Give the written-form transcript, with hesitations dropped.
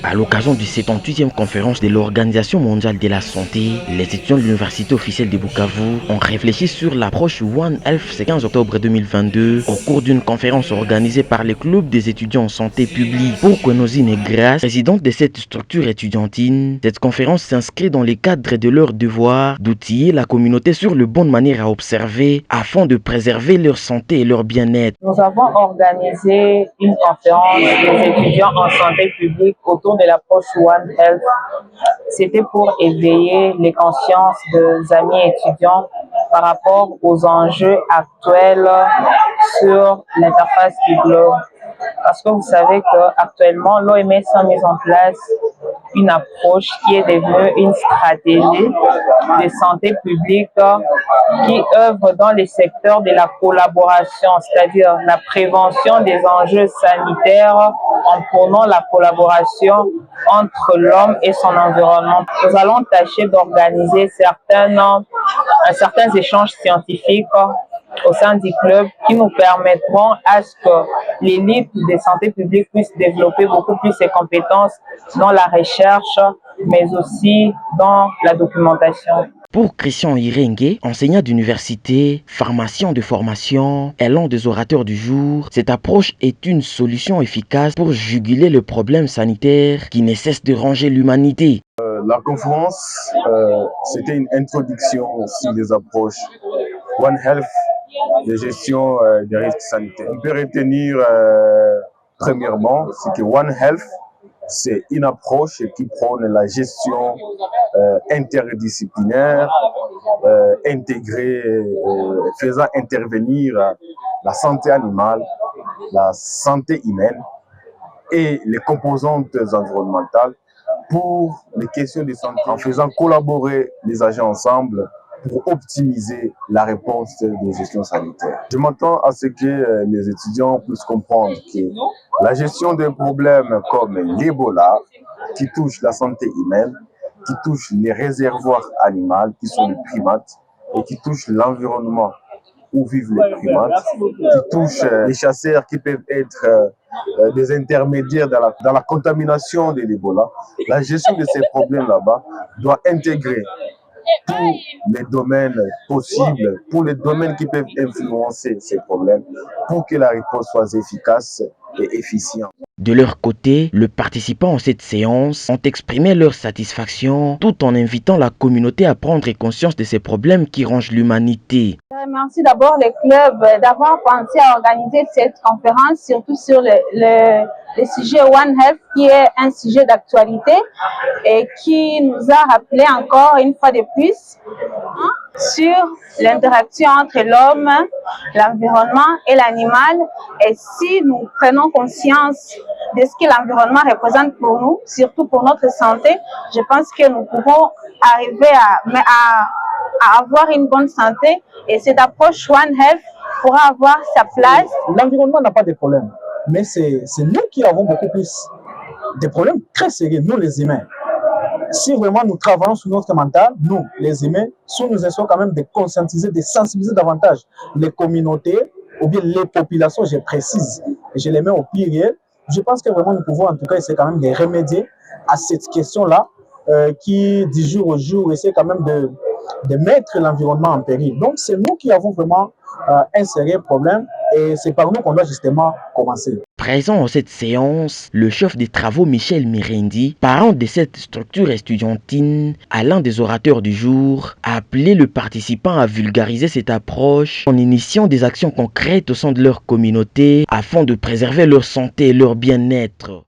À l'occasion de cette 78e conférence de l'Organisation mondiale de la santé, les étudiants de l'Université officielle de Bukavu ont réfléchi sur l'approche One Health ce 15 octobre 2022 au cours d'une conférence organisée par le club des étudiants en santé publique. Pour Kwenosine Grace, présidente de cette structure étudiantine, cette conférence s'inscrit dans le cadre de leur devoir d'outiller la communauté sur les bonnes manières à observer afin de préserver leur santé et leur bien-être. Nous avons organisé une conférence des étudiants en santé publique autour de l'approche One Health. C'était pour éveiller les consciences des amis étudiants par rapport aux enjeux actuels sur l'interface du globe. Parce que vous savez qu'actuellement, l'OMS a mis en place une approche qui est devenue une stratégie de santé publique qui œuvre dans les secteurs de la collaboration, c'est-à-dire la prévention des enjeux sanitaires en prônant la collaboration entre l'homme et son environnement. Nous allons tâcher d'organiser certains échanges scientifiques au sein du club qui nous permettront à ce que l'élite de santé publique puisse développer beaucoup plus ses compétences dans la recherche, mais aussi dans la documentation. Pour Christian Irenge, enseignant d'université, pharmacien de formation et l'un des orateurs du jour, cette approche est une solution efficace pour juguler le problème sanitaire qui ne cesse de ranger l'humanité. La conférence, c'était une introduction sur les approches One Health de gestion des risques sanitaires. On peut retenir premièrement, c'est que One Health, c'est une approche qui prône la gestion interdisciplinaire, intégrée, faisant intervenir la santé animale, la santé humaine et les composantes environnementales pour les questions de santé, en faisant collaborer les agents ensemble pour optimiser la réponse de gestion sanitaire. Je m'attends à ce que les étudiants puissent comprendre que la gestion des problèmes comme l'Ebola, qui touche la santé humaine, qui touche les réservoirs animaux, qui sont les primates, et qui touche l'environnement où vivent les primates, qui touche les chasseurs qui peuvent être des intermédiaires dans la contamination de l'Ebola. La gestion de ces problèmes là-bas doit intégrer tous les domaines possibles, pour les domaines qui peuvent influencer ces problèmes, pour que la réponse soit efficace et efficiente. De leur côté, les participants à cette séance ont exprimé leur satisfaction tout en invitant la communauté à prendre conscience de ces problèmes qui rongent l'humanité. Je remercie d'abord le club d'avoir pensé à organiser cette conférence, surtout sur le sujet One Health, qui est un sujet d'actualité et qui nous a rappelé encore une fois de plus sur l'interaction entre l'homme, l'environnement et l'animal. Et si nous prenons conscience de ce que l'environnement représente pour nous, surtout pour notre santé, je pense que nous pouvons arriver à avoir une bonne santé, et cette approche One Health pourra avoir sa place. L'environnement n'a pas de problème, mais c'est nous qui avons beaucoup plus de problèmes très sérieux, nous les humains. Si vraiment nous travaillons sur notre mental, nous les humains, si nous essayons quand même de conscientiser, de sensibiliser davantage les communautés ou bien les populations, je précise, et je les mets au pluriel, je pense que vraiment nous pouvons en tout cas essayer quand même de remédier à cette question-là qui du jour au jour essaie quand même de mettre l'environnement en péril. Donc c'est nous qui avons vraiment un sérieux problème et c'est par nous qu'on doit justement commencer. Présent à cette séance, le chef des travaux Michel Mirendi, parent de cette structure estudiantine, à l'un des orateurs du jour, a appelé le participant à vulgariser cette approche en initiant des actions concrètes au sein de leur communauté afin de préserver leur santé et leur bien-être.